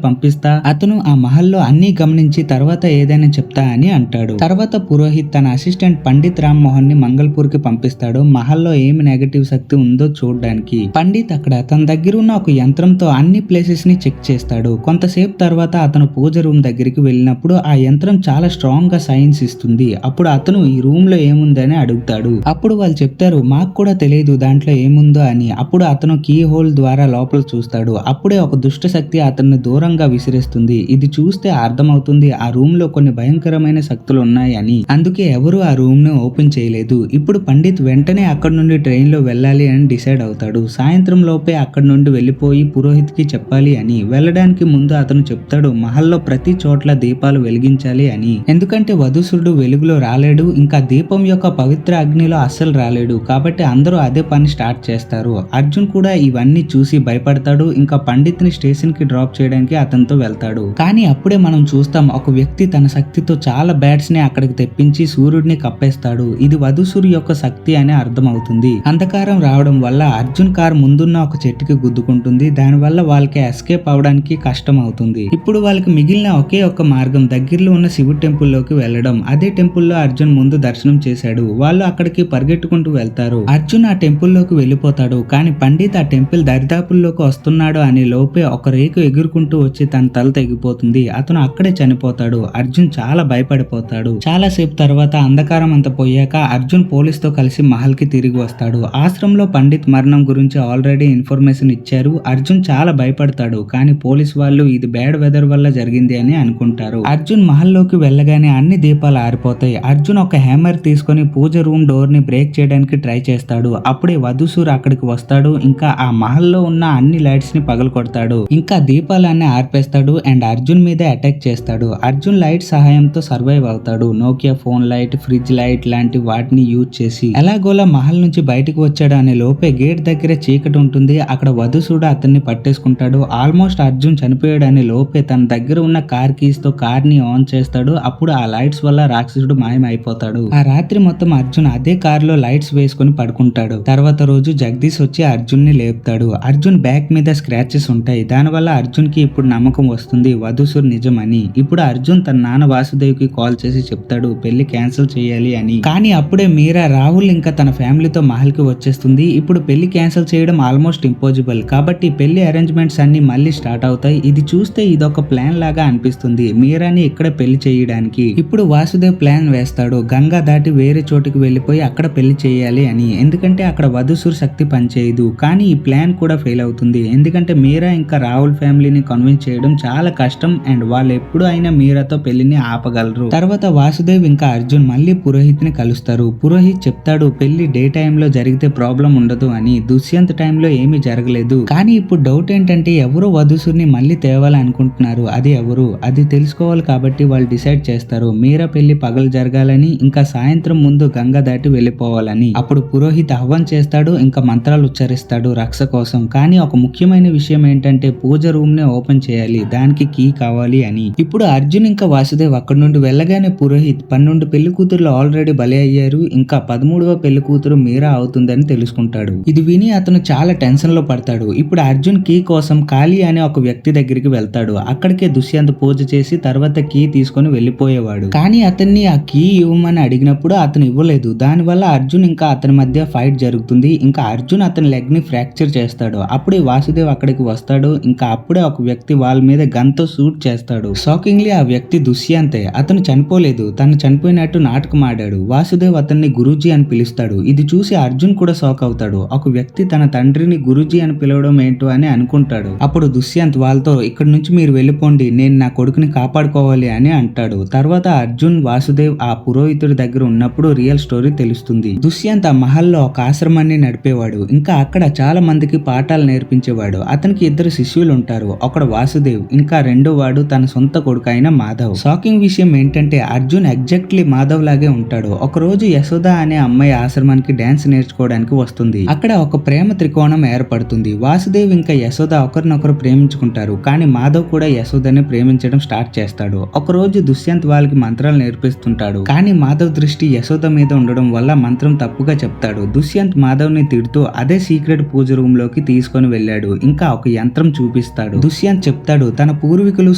[SPEAKER 1] పంపిస్తా, అతను ఆ మహల్లో అన్ని గమనించి తర్వాత ఏదైనా చెప్తా అని అంటాడు. తర్వాత పురోహిత్ తన అసిస్టెంట్ పండిత్ రామ్ మోహన్ ని మంగళపూర్ కి పంపిస్తాడు మహల్లో ఏమి నెగటివ్ శక్తి ఉందో చూడడానికి. పండిత్ అక్కడ తన దగ్గర ఉన్న ఒక యంత్రంతో అన్ని ప్లేసెస్ ని చెక్ చేస్తాడు. కొంతసేపు తర్వాత అతను పూజ రూమ్ దగ్గరికి వెళ్ళినప్పుడు ఆ యంత్రం చాలా స్ట్రాంగ్ గా సైన్స్ ఇస్తుంది. అప్పుడు అతను ఈ రూమ్ లో ఏముందని అడుగుతాడు. అప్పుడు వాళ్ళు చెప్తారు మాకు కూడా తెలియదు దాంట్లో ఏముందో అని. అప్పుడు అతను కీ హోల్ ద్వారా లోపల చూస్తాడు. అప్పుడే ఒక దుష్ట శక్తి అతన్ని దూరంగా విసిరేస్తుంది. ఇది చూస్తే అర్థమవుతుంది ఆ రూమ్ లో కొన్ని భయంకరమైన శక్తులు ఉన్నాయి అని. అందుకే ఎవరు ఆ రూమ్ ను ఓపెన్ చేయలేదు. ఇప్పుడు పండిత్ వెంటనే అక్కడ నుండి ట్రైన్ లో వెళ్ళాలి అని డిసైడ్ అవుతాడు. సాయంత్రం లోపే అక్కడ నుండి వెళ్ళిపోయి పురోహిత్ కి చెప్పాలి అని. వెళ్ళడానికి ముందు అతను చెప్తాడు మహల్లో ప్రతి చోట్ల దీపాలు వెలిగించాలి అని. ఎందుకంటే వధూసురుడు వెలుగులో రాలేడు, ఇంకా దీపం యొక్క పవిత్ర అగ్నిలో అస్సలు రాలేడు. కాబట్టి అందరూ అదే పని స్టార్ట్ చేస్తారు. అర్జున్ కూడా ఇవన్నీ చూసి భయపడతాడు. ఇంకా పండిత్ ని స్టేషన్ కి డ్రాప్ చేయడానికి అతనితో వెళ్తాడు. కానీ అప్పుడే మనం చూస్తాం ఒక వ్యక్తి తన శక్తితో చాలా బ్యాట్స్ ని అక్కడికి తెప్పించి సూర్యుడిని కప్పేస్తాడు. ఇది వధూసురు యొక్క శక్తి అని అర్థం అవుతుంది. అంధకారం రావడం వల్ల అర్జున్ కార్ ముందున్న ఒక చెట్టుకి గుద్దుకుంటుంది. దానివల్ల వాళ్ళకి ఎస్కేప్ అవడానికి కష్టం అవుతుంది. ఇప్పుడు వాళ్ళకి మిగిలిన ఒకే ఒక్క మార్గం దగ్గరలో ఉన్న శివుడి టెంపుల్ లోకి వెళ్ళడం. అదే టెంపుల్ లో అర్జున్ ముందు దర్శనం చేశాడు. వాళ్ళు అక్కడికి పరిగెట్టుకుంటూ వెళ్తారు. అర్జున్ ఆ టెంపుల్ లోకి వెళ్ళిపోతాడు. కానీ పండిత్ ఆ టెంపుల్ దరిదాపుల్లోకి వస్తున్నాడు అనే లోపే ఒక రేకు ఎగురుకుంటూ వచ్చి తన తల తెగిపోతుంది. అతను అక్కడే చనిపోతాడు. అర్జున్ చాలా భయపడిపోతాడు. చాలా సేపు తర్వాత అంధకారం అంతా పోయాక అర్జున్ పోలీస్ తో కలిసి మహల్ కి తిరిగి వస్తాడు. ఆశ్రమంలో పండిత్ మరణం గురించి ఆల్రెడీ ఇన్ఫర్మేషన్ ఇచ్చారు. అర్జున్ చాలా భయపడతాడు. కానీ పోలీస్ వాళ్ళు ఇది బ్యాడ్ వెదర్ వల్ల జరిగింది అని అనుకుంటారు. అర్జున్ మహల్లోకి వెళ్ళగానే అన్ని దీపాలు ఆరిపోతాయి. అర్జున్ ఒక హ్యామర్ తీసుకొని పూజ రూమ్ డోర్ ని బ్రేక్ చేయడానికి ట్రై చేస్తాడు. అప్పుడే వధూసూర్ అక్కడికి వస్తాడు. ఇంకా ఆ మహల్లో ఉన్న అన్ని లైట్స్ ని పగలగొడతాడు. ఇంకా దీపాలన్నీ ఆర్పేస్తాడు అండ్ అర్జున్ మీద అటాక్ చేస్తాడు. అర్జున్ లైట్ సహాయంతో సర్వైవ్ అవుతాడు. Nokia phone light, fridge light లాంటి వాటిని యూజ్ చేసి ఎలాగోలా మహల్ నుంచి బయటకు వచ్చాడు అనే లోపే గేట్ దగ్గర చీకటి ఉంటుంది. అక్కడ వధూసుడు అతన్ని పట్టేసుకుంటాడు. ఆల్మోస్ట్ అర్జున్ చనిపోయాడు అనే లోపే తన దగ్గర ఉన్న కార్ కీస్ తో కార్ ని ఆన్ చేస్తాడు. అప్పుడు ఆ లైట్స్ వల్ల రాక్షసుడు మాయమైపోతాడు. ఆ రాత్రి మొత్తం అర్జున్ అదే కార్ లో లైట్స్ వేసుకుని పడుకుంటాడు. తర్వాత రోజు జగదీష్ వచ్చి అర్జున్ ని లేపుతాడు. అర్జున్ బ్యాక్ మీద స్క్రాచెస్ ఉంటాయి. దానివల్ల అర్జున్ కి ఇప్పుడు నమ్మకం వస్తుంది వధూసుర్ నిజమని. ఇప్పుడు అర్జున్ తన నాన్న వాసుదేవ్ కి కాల్ చేసి చెప్తాడు పెళ్లి క్యాన్సిల్ చేయాలి అని. కానీ అప్పుడే మీరా రాహుల్ ఇంకా తన ఫ్యామిలీతో మహల్ కి వచ్చేస్తుంది. ఇప్పుడు పెళ్లి క్యాన్సిల్ చేయడం ఆల్మోస్ట్ ఇంపాసిబుల్. కాబట్టి పెళ్లి అరేంజ్మెంట్స్ అన్ని మళ్ళీ స్టార్ట్ అవుతాయి. ఇది చూస్తే ఇదొక ప్లాన్ లాగా అనిపిస్తుంది మీరాని ఇక్కడ పెళ్లి చేయడానికి. ఇప్పుడు వాసుదేవ్ ప్లాన్ వేస్తాడు గంగా దాటి వేరే చోటుకి వెళ్ళిపోయి అక్కడ పెళ్లి చేయాలి అని. ఎందుకంటే అక్కడ వధూసుర్ శక్తి పనిచేయదు. కానీ ఈ ప్లాన్ కూడా ఫెయిల్ అవుతుంది. ఎందుకంటే మీరా ఇంకా రాహుల్ ఫ్యామిలీని కన్విన్స్ చేయడం చాలా కష్టం అండ్ వాళ్ళు ఎప్పుడు అయినా మీరాతో పెళ్లిని ఆపగలరు. తర్వాత వాసుదేవ్ ఇంకా అర్జున్ మళ్ళీ పురోహిత్ ని కలుస్తారు. పురోహిత్ చెప్తాడు పెళ్లి డే టైమ్ లో జరిగితే ప్రాబ్లం ఉండదు అని. దుష్యంత్ టైంలో ఏమీ జరగలేదు. కానీ ఇప్పుడు డౌట్ ఏంటంటే ఎవరో వధూసుర్ని మళ్ళీ తేవాలనుకుంటున్నారు. అది ఎవరు అది తెలుసుకోవాలి. కాబట్టి వాళ్ళు డిసైడ్ చేస్తారు మీరా పెళ్లి పగలు జరగాలని, ఇంకా సాయంత్రం ముందు గంగా దాటి వెళ్ళిపోవాలని. అప్పుడు పురోహిత్ ఆహ్వాన్ చేస్తాడు. ఇంకా మంత్రాలు ఉచ్చరిస్తాడు రక్ష కోసం. కానీ ఒక ముఖ్యమైన విషయం ఏంటంటే పూజ రూమ్ ని ఓపెన్ చేయాలి, దానికి కీ కావాలి అని. ఇప్పుడు అర్జున్ ఇంకా వాసుదేవ్ అక్కడి నుండి వెళ్ళగానే పురోహిత్ 12 పెళ్లి కూతురులు ఆల్రెడీ బలి అయ్యారు, ఇంకా 13వ పెళ్లి కూతురు మీరా అవుతుందని తెలుసుకుంటాడు. ఇది విని అతను చాలా టెన్షన్ లో పడతాడు. ఇప్పుడు అర్జున్ కీ కోసం కాళీ అనే ఒక వ్యక్తి దగ్గరికి వెళ్తాడు. అక్కడికే దుష్యంత్ పూజ చేసి తర్వాత కీ తీసుకొని వెళ్ళిపోయేవాడు. కానీ అతన్ని ఆ కీ ఇవ్వమని అడిగినప్పుడు అతను ఇవ్వలేదు. దానివల్ల అర్జున్ ఇంకా అతని మధ్య ఫైట్ జరుగుతుంది. ఇంకా అర్జున్ అతని లెగ్ ని ఫ్రాక్చర్ చేస్తాడు. అప్పుడే వాసుదేవ్ అక్కడికి వస్తాడు. ఇంకా అప్పుడే ఒక వ్యక్తి వాళ్ళ మీద గన్ తో షూట్ చేస్తాడు. షాకింగ్లీ ఆ వ్యక్తి దుష్యంతే. అతను చనిపోలేదు, తను చనిపోయినట్టు నాటకం ఆడాడు. వాసుదేవ్ అతన్ని గురూజీ అని పిలుస్తాడు. ఇది చూసి అర్జున్ కూడా షాక్ అవుతాడు. ఒక వ్యక్తి తన తండ్రిని గురూజీ అని పిలవడం ఏంటో అని అనుకుంటాడు. అప్పుడు దుష్యంత్ వాళ్ళతో ఇక్కడ నుంచి మీరు వెళ్ళిపోండి, నేను నా కొడుకుని కాపాడుకోవాలి అని అంటాడు. తర్వాత అర్జున్ వాసుదేవ్ ఆ పురోహితుడి దగ్గర ఉన్నప్పుడు రియల్ స్టోరీ తెలుస్తుంది. దుష్యంత్ ఆ మహల్లో ఒక ఆశ్రమాన్ని నడిపేవాడు. ఇంకా అక్కడ చాలా మందికి పాఠాలు నేర్పించేవాడు. అతనికి 2 శిష్యులు ఉంటారు. ఒకడు వాసుదేవ్, ఇంకా రెండో వాడు తన సొంత కొడుకు అయిన మాధవ్. షాకింగ్ విషయం ఏంటంటే అర్జున్ ఎగ్జాక్ట్లీ మాధవ్ లాగే ఉంటాడు. ఒక రోజు యశోద అనే అమ్మాయి ఆశ్రమానికి డాన్స్ నేర్చుకోవడానికి వస్తుంది. అక్కడ ఒక ప్రేమ త్రికోణం ఏర్పడుతుంది. వాసుదేవ్ ఇంకా యశోద ఒకరినొకరు ప్రేమించుకుంటారు. కానీ మాధవ్ కూడా యశోదని ప్రేమించడం స్టార్ట్ చేస్తాడు. ఒక రోజు దుష్యంత్ వాళ్ళకి మంత్రాలు నేర్పిస్తుంటాడు. కానీ మాధవ్ దృష్టి యశోద మీద ఉండడం వల్ల మంత్రం తప్పుగా చెప్తాడు. దుష్యంత్ మాధవ్ ని తిడుతూ అదే సీక్రెట్ పూజ రూమ్ లోకి తీసుకొని వెళ్ళాడు. ఇంకా ఒక యంత్రం చూపిస్తాడు. దుష్యంత్ చెప్తాడు తన పూర్వీకులు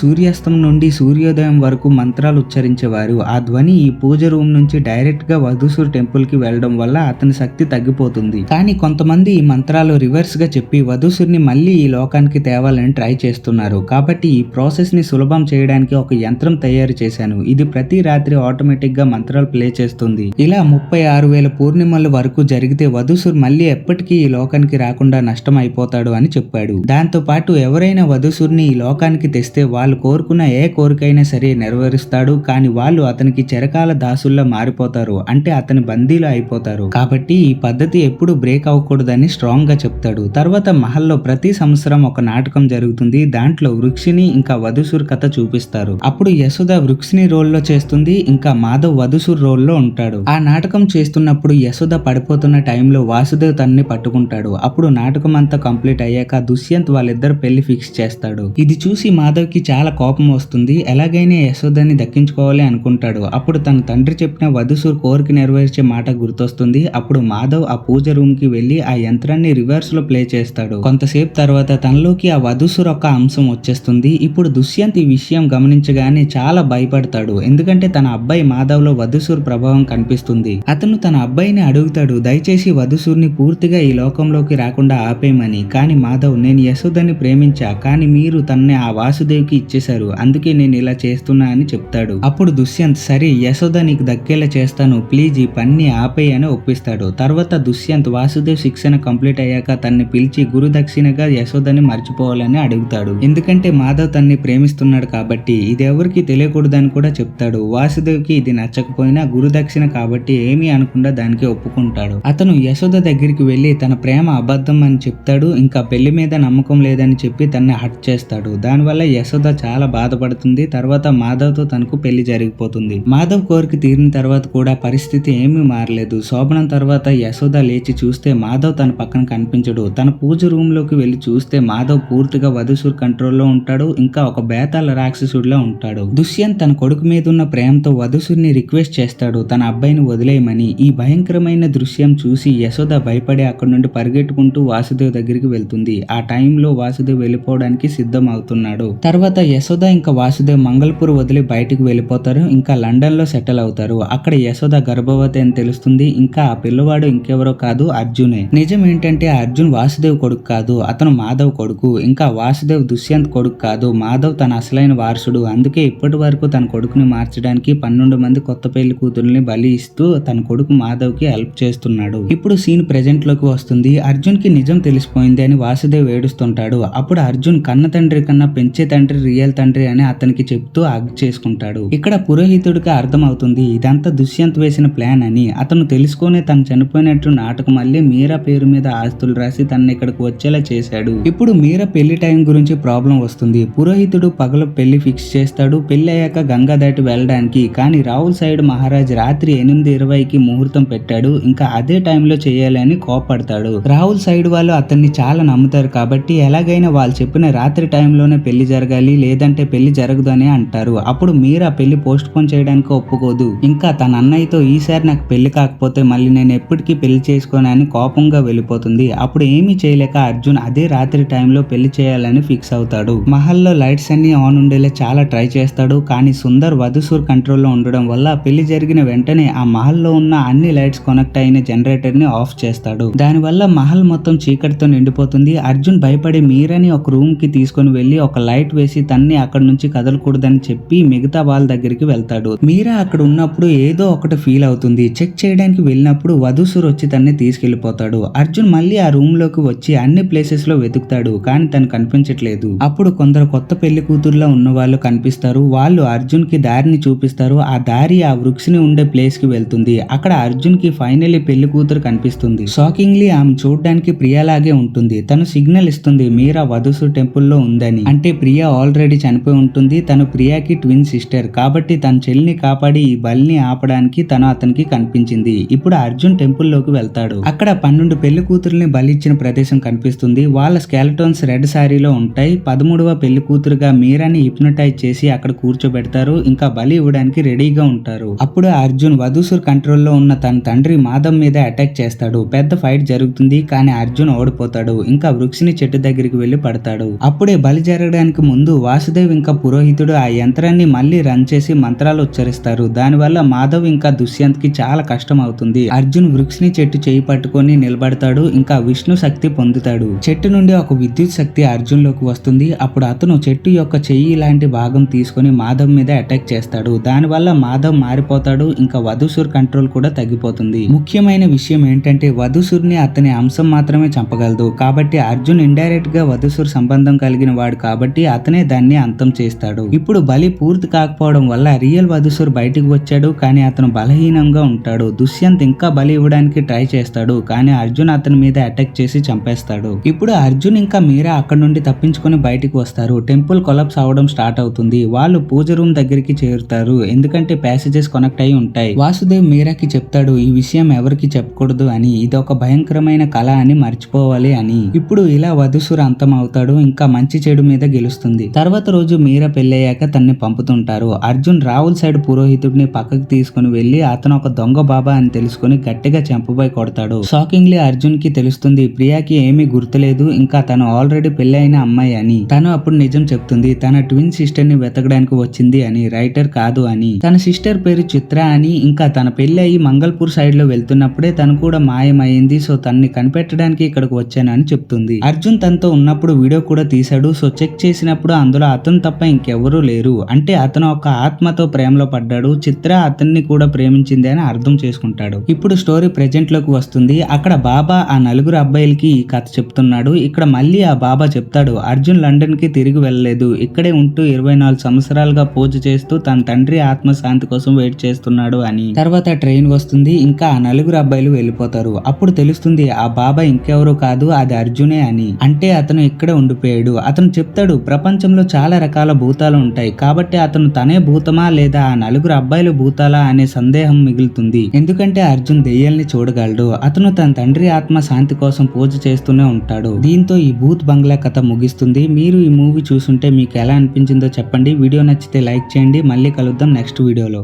[SPEAKER 1] సూర్యాస్తం నుండి సూర్యోదయం వరకు మంత్రాలు ఉచ్చరించేవారు. ఆ ధ్వని ఈ పూజ రూమ్ నుంచి డైరెక్ట్ గా వధుసూర్ టెంపుల్ కి వెళ్ళడం వల్ల అతని శక్తి తగ్గిపోతుంది. కానీ కొంతమంది ఈ మంత్రాలు రివర్స్ గా చెప్పి వధుసూర్ని మళ్ళీ ఈ లోకానికి తేవాలని ట్రై చేస్తున్నారు. కాబట్టి ఈ ప్రాసెస్ ని సులభం చేయడానికి ఒక యంత్రం తయారు చేశాను. ఇది ప్రతి రాత్రి ఆటోమేటిక్ గా మంత్రాలు ప్లే చేస్తుంది. ఇలా 36,000 పూర్ణిమల వరకు జరిగితే వధుసూర్ మళ్ళీ ఎప్పటికీ ఈ లోకానికి రాకుండా నష్టం అయిపోతాడు అని చెప్పాడు. దాంతో పాటు ఎవరైనా వధుసూర్ని ఈ లోకానికి తెస్తే వాళ్ళు కోరుకున్న ఏ కోరికైనా సరే నెరవేరుస్తాడు. కానీ వాళ్ళు అతనికి చిరకాల దాసుల్లా మారిపోతారు. అంటే అతని బందీలు అయిపోతారు. కాబట్టి ఈ పద్ధతి ఎప్పుడు బ్రేక్ అవ్వకూడదని స్ట్రాంగ్ గా చెప్తాడు. తర్వాత మహల్లో ప్రతి సంవత్సరం ఒక నాటకం జరుగుతుంది. దాంట్లో వృక్షిని ఇంకా వధుసూర్ కథ చూపిస్తారు. అప్పుడు యశోద వృక్షిని రోల్లో చేస్తుంది. ఇంకా మాధవ్ వధుసూర్ రోల్లో ఉంటాడు. ఆ నాటకం చేస్తున్నప్పుడు యశోద పడిపోతున్న టైంలో వాసుదేవ్ తన్ని పట్టుకుంటాడు. అప్పుడు నాటకం అంతా కంప్లీట్ అయ్యాక దుష్యంత్ వాళ్ళిద్దరు పెళ్లి ఫిక్స్ చేస్తాడు. ఇది చూసి మాధవ్ కి చాలా కోపం వస్తుంది. ఎలాగైనా యశోదని దక్కించుకోవాలి అనుకుంటాడు. అప్పుడు తన తండ్రి చెప్పిన వధుసూర్ కోరిక నెరవేర్చే మాట గుర్తొస్తుంది. అప్పుడు మాధవ్ ఆ పూజ రూమ్ కి వెళ్లి ఆ యంత్రాన్ని రివర్స్ లో ప్లే చేస్తాడు. కొంతసేపు తర్వాత తనలోకి ఆ వధుసూర్ ఒక అంశం వచ్చేస్తుంది. ఇప్పుడు దుష్యంత్ ఈ విషయం గమనించగానే చాలా భయపడతాడు. ఎందుకంటే తన అబ్బాయి మాధవ్ లో వధుసూర్ ప్రభావం కనిపిస్తుంది. అతను తన అబ్బాయిని అడుగుతాడు దయచేసి వధుసూర్ని పూర్తిగా ఈ లోకంలోకి రాకుండా ఆపేయమని. కానీ మాధవ్ నేను యశోదని ప్రేమించా, కానీ మీరు తన్నే ఆ వాసుదేవ్ కి ఇచ్చేశారు, అందుకే నేను ఇలా చేస్తున్నా అని చెప్తాడు. అప్పుడు దుష్యంత్ సరే యశోద నీకు దక్కేలా చేస్తాను, ప్లీజ్ ఈ పన్ని ఆపేయి అని ఒప్పిస్తాడు. తర్వాత దుష్యంత్ వాసుదేవ్ శిక్షణ కంప్లీట్ అయ్యాక తన్ని పిలిచి గురు దక్షిణగా యశోదని మర్చిపోవాలని అడుగుతాడు. ఎందుకంటే మాధవ్ తన్ని ప్రేమిస్తున్నాడు కాబట్టి. ఇది ఎవరికి తెలియకూడదని కూడా చెప్తాడు. వాసుదేవ్ కి ఇది నచ్చకపోయినా గురు దక్షిణ కాబట్టి ఏమీ అనకుండా దానికి ఒప్పుకుంటాడు. అతను యశోద దగ్గరికి వెళ్లి తన ప్రేమ అబద్ధం అని చెప్తాడు. ఇంకా పెళ్లి మీద నమ్మకం లేదని చెప్పి తన్ని హట్ చేస్తాడు. దానివల్ల యశోద చాలా బాధపడుతుంది. తర్వాత మాధవ్ తో తనకు పెళ్లి జరిగిపోతుంది. మాధవ్ కోరిక తీరిన తర్వాత కూడా పరిస్థితి ఏమీ మారలేదు. శోభనం తర్వాత యశోద లేచి చూస్తే మాధవ్ తన పక్కన కనిపించడు. తన పూజ రూమ్ లోకి వెళ్లి చూస్తే మాధవ్ పూర్తిగా వధుసూర్ కంట్రోల్లో ఉంటాడు. ఇంకా ఒక బేతాళ రాక్షసుడిలా ఉంటాడు. దుష్యంత్ తన కొడుకు మీద ఉన్న ప్రేమతో వధుసూర్ని రిక్వెస్ట్ చేస్తాడు తన అబ్బాయిని వదిలేయమని. ఈ భయంకరమైన దృశ్యం చూసి యశోద భయపడి అక్కడి నుండి పరిగెట్టుకుంటూ వాసుదేవ్ దగ్గరికి వెళ్తుంది. ఆ టైంలో వాసుదేవ్ వెళ్ళిపోవడానికి సిద్ధం అవుతున్నాడు. తర్వాత యశోద ఇంకా వాసుదేవ్ మంగళపూర్ వదిలి బయటికి వెళ్ళిపోతారు. ఇంకా లండన్ లో సెటిల్ అవుతారు. అక్కడ యశోద గర్భవతి అని తెలుస్తుంది. ఇంకా ఆ పిల్లవాడు ఇంకెవరో కాదు అర్జునే. నిజం ఏంటంటే అర్జున్ వాసుదేవ్ కొడుకు కాదు, అతను మాధవ్ కొడుకు. ఇంకా వాసుదేవ్ దుష్యంత్ కొడుకు కాదు, మాధవ్ తన అసలైన వారసుడు. అందుకే ఇప్పటి వరకు తన కొడుకుని మార్చడానికి 12 మంది కొత్త పెళ్లి కూతుర్ని బలి ఇస్తూ తన కొడుకు మాధవ్ కి హెల్ప్ చేస్తున్నాడు. ఇప్పుడు సీన్ ప్రెజెంట్ లోకి వస్తుంది. అర్జున్ కి నిజం తెలిసిపోయింది అని వాసుదేవ్ ఏడుస్తుంటాడు. అప్పుడు అర్జున్ కన్న తండ్రి కన్నా పెంచే తండ్రి రియల్ తండ్రి అని అతనికి చెప్తూ హగ్ చేసుకుంటాడు. ఇక్కడ పురోహితుడికి అర్థం అవుతుంది ఇదంతా దుష్యంత్ వేసిన ప్లాన్ అని. అతను తెలుసుకొని తను చనిపోయినట్టు నాటకం మళ్ళీ మీరా పేరు మీద ఆస్తులు రాసి తనని ఇక్కడికి వచ్చేలా చేశాడు. ఇప్పుడు మీరా పెళ్లి టైం గురించి ప్రాబ్లం వస్తుంది. పురోహితుడు పగల పెళ్లి ఫిక్స్ చేస్తాడు. పెళ్లి అయ్యాక గంగా దాటి వెళ్ళడానికి. కానీ రాహుల్ సైడ్ మహారాజ్ రాత్రి 8:20కి ముహూర్తం పెట్టాడు. ఇంకా అదే టైంలో చేయాలని కోపడతాడు. రాహుల్ సైడ్ వాళ్ళు అతన్ని చాలా నమ్ముతారు కాబట్టి ఎలాగైనా వాళ్ళు చెప్పిన రాత్రి టైంలోనే పెళ్లి జరగాలి, లేదంటే పెళ్లి జరగదు అని అంటారు. అప్పుడు మీరా పెళ్లి పోస్ట్ పోన్ చేయడానికి ఒప్పుకోదు. ఇంకా తన అన్నయ్యతో ఈసారి నాకు పెళ్లి కాకపోతే మళ్ళీ నేను ఎప్పటికీ పెళ్లి చేసుకోనని కోపంగా వెళ్ళిపోతుంది. అప్పుడు ఏమీ చేయలేక అర్జున్ అదే రాత్రి టైంలో పెళ్లి చేయాలని ఫిక్స్ అవుతాడు. మహల్లో లైట్స్ అన్ని ఆన్ ఉండేలా చాలా ట్రై చేస్తాడు. కానీ సుందర్ వధుసూర్ కంట్రోల్లో ఉండడం వల్ల పెళ్లి జరిగిన వెంటనే ఆ మహల్లో ఉన్న అన్ని లైట్స్ కనెక్ట్ అయిన జనరేటర్ ని ఆఫ్ చేస్తాడు. దానివల్ల మహల్ మొత్తం చీకటితో నిండిపోతుంది. అర్జున్ భయపడి మీరాని ఒక రూమ్ కి తీసుకుని వెళ్లి ఒక లైట్ వేసి తన్ని అక్కడ నుంచి కదలకూడదని చెప్పి మిగతా వాళ్ళ దగ్గరికి వెళ్తాడు. మీరా అక్కడ ఉన్నప్పుడు ఏదో ఒకటి ఫీల్ అవుతుంది. చెక్ చేయడానికి వెళ్ళినప్పుడు వధుసూర్ వచ్చి తన్ని తీసుకెళ్లిపోతాడు. అర్జున్ మళ్ళీ ఆ రూమ్ లోకి వచ్చి అన్ని ప్లేసెస్ లో వెతుకుతాడు. కానీ తను కనిపించట్లేదు. అప్పుడు కొందరు కొత్త పెళ్లి కూతురులో ఉన్న వాళ్ళు కనిపిస్తారు. వాళ్ళు అర్జున్ కి దారిని చూపిస్తారు. ఆ దారి ఆ వృక్షిని ఉండే ప్లేస్ కి వెళ్తుంది. అక్కడ అర్జున్ కి ఫైనల్లీ పెళ్లి కూతురు కనిపిస్తుంది. షాకింగ్లీ ఆమె చూడడానికి ప్రియాలాగే ఉంటుంది. తను సిగ్నల్ ఇస్తుంది మీరా వధుసూర్ టెంపుల్లో ఉందని. అంటే ప్రియా ఆల్రెడీ చనిపోయి ఉంటుంది. తను ప్రియాకి ట్విన్ సిస్టర్ కాబట్టి తన చెల్లిని కాపాడి ఈ బలిని ఆపడానికి తను అతనికి కనిపించింది. ఇప్పుడు అర్జున్ టెంపుల్ లోకి వెళ్తాడు. అక్కడ 12 పెళ్లి కూతురుని బలి ఇచ్చిన ప్రదేశం కనిపిస్తుంది. వాళ్ళ స్కెలటోన్స్ రెడ్ సారీలో ఉంటాయి. 13వ పెళ్లి కూతురుగా మీరాని హిప్నటైజ్ చేసి అక్కడ కూర్చోబెడతారు. ఇంకా బలి ఇవ్వడానికి రెడీగా ఉంటారు. అప్పుడు అర్జున్ వధుసూర్ కంట్రోల్లో ఉన్న తన తండ్రి మాధవ్ మీద అటాక్ చేస్తాడు. పెద్ద ఫైట్ జరుగుతుంది. కానీ అర్జున్ ఓడిపోతాడు. ఓడిపోతాడు. ఇంకా వృక్షిని చెట్టు దగ్గరికి వెళ్లి పడతాడు. అప్పుడే బలి జరగడానికి ముందు వాసుదేవ్ ఇంకా పురోహితుడు ఆ యంత్రాన్ని మళ్ళీ రన్ చేసి మంత్రాలు ఉచ్చరిస్తారు. దానివల్ల మాధవ్ ఇంకా దుష్యంత్ కి చాలా కష్టం అవుతుంది. అర్జున్ వృక్షిని చెట్టు చేయి పట్టుకొని నిలబడతాడు. ఇంకా విష్ణు శక్తి పొందుతాడు. చెట్టు నుండి ఒక విద్యుత్ శక్తి అర్జున్ లోకి వస్తుంది. అప్పుడు అతను చెట్టు యొక్క చెయ్యి లాంటి భాగం తీసుకొని మాధవ్ మీద అటాక్ చేస్తాడు. దానివల్ల మాధవ్ మారిపోతాడు. ఇంకా వధుసూర్ కంట్రోల్ కూడా తగ్గిపోతుంది. ముఖ్యమైన విషయం ఏంటంటే వధుసూర్ ని అతని అంశం మాత్రమే చంపగలదు. కాబట్టి అర్జున్ ఇండైరెక్ట్ గా వధుసూర్ సంబంధం కలిగిన వాడు కాబట్టి అతనే దాన్ని అంతం చేస్తాడు. ఇప్పుడు బలి పూర్తి కాకపోవడం వల్ల రియల్ వధుసూర్ బయటికి వచ్చాడు. కానీ అతను బలహీనంగా ఉంటాడు. దుష్యంత్ ఇంకా బలి ఇవ్వడానికి ట్రై చేస్తాడు. కానీ అర్జున్ అతని మీద అటాక్ చేసి చంపేస్తాడు. ఇప్పుడు అర్జున్ ఇంకా మీరా అక్కడ నుండి తప్పించుకొని బయటికి వస్తారు. టెంపుల్ కొలాప్స్ అవడం స్టార్ట్ అవుతుంది. వాళ్ళు పూజ రూమ్ దగ్గరికి చేరుతారు. ఎందుకంటే ప్యాసేజెస్ కనెక్ట్ అయి ఉంటాయి. వాసుదేవ్ మీరాకి చెప్తాడు ఈ విషయం ఎవరికి చెప్పకూడదు అని. ఇది ఒక భయంకరమైన కళ అని మర్చిపోవాలి అని. ఇప్పుడు ఇలా వధుసూర్ అంతం అవుతాడు. ఇంకా మంచి చెడు మీద గెలుస్తుంది. తర్వాత రోజు మీరా పెళ్ళయ్యాక తన్ని పంపుతుంటారు. అర్జున్ రాహుల్ సైడ్ పురోహితుడిని పక్కకి తీసుకుని వెళ్లి అతను ఒక దొంగ బాబా అని తెలుసుకుని గట్టిగా చెంపపై కొడతాడు. షాకింగ్లీ అర్జున్ కి తెలుస్తుంది ప్రియాకి ఏమీ గుర్తులేదు. ఇంకా తను ఆల్రెడీ పెళ్ళైన అమ్మాయి అని. తను అప్పుడు నిజం చెప్తుంది. తన ట్విన్ సిస్టర్ ని వెతకడానికి వచ్చింది అని, రైటర్ కాదు అని. తన సిస్టర్ పేరు చిత్ర అని. ఇంకా తన పెళ్లి అయ్యి మంగళపూర్ సైడ్ లో వెళ్తున్నప్పుడే తను కూడా మాయమైంది. సో తన్ని కనిపెట్టడానికి ఇక్కడికి వచ్చానని చెప్తుంది. అర్జున్ తనతో ఉన్నప్పుడు వీడియో కూడా తీశాడు. సో చెక్ చేసినప్పుడు అందులో అతను తప్ప ఇంకెవరూ లేరు. అంటే అతను ఒక ఆత్మతో ప్రేమలో పడ్డాడు. చిత్ర అతన్ని కూడా ప్రేమించింది అని అర్థం చేసుకుంటాడు. ఇప్పుడు స్టోరీ ప్రెజెంట్ లోకి వస్తుంది. అక్కడ బాబా ఆ నలుగురు అబ్బాయిలకి ఈ కథ చెప్తున్నాడు. ఇక్కడ మళ్ళీ ఆ బాబా చెప్తాడు అర్జున్ లండన్ కి తిరిగి వెళ్ళలేదు. ఇక్కడే ఉంటూ 24 సంవత్సరాలుగా పూజ చేస్తూ తన తండ్రి ఆత్మ శాంతి కోసం వెయిట్ చేస్తున్నాడు అని. తర్వాత ట్రైన్ వస్తుంది. ఇంకా ఆ నలుగురు అబ్బాయిలు వెళ్ళిపోతారు. అప్పుడు తెలుస్తుంది ఆ బాబా ఇంకెవరూ కాదు, అది అర్జునే అని. అంటే అతను ఇక్కడే ఉండిపోయాడు. అతను చెప్తాడు ప్రపంచంలో చాలా రకాల భూతాలు ఉంటాయి. కాబట్టి అతను తనే భూతమా లేదా ఆ నలుగురు అబ్బాయిలు భూతాలా అనే సందేహం మిగులుతుంది. ఎందుకంటే అర్జున్ దెయ్యాల్ని చూడగలడు. అతను తన తండ్రి ఆత్మ శాంతి కోసం పూజ చేస్తూనే ఉంటాడు. దీంతో ఈ భూత్ బంగ్లా కథ ముగిస్తుంది. మీరు ఈ మూవీ చూసుంటే మీకు ఎలా అనిపించిందో చెప్పండి. వీడియో నచ్చితే లైక్ చేయండి. మళ్ళీ కలుద్దాం నెక్స్ట్ వీడియోలో.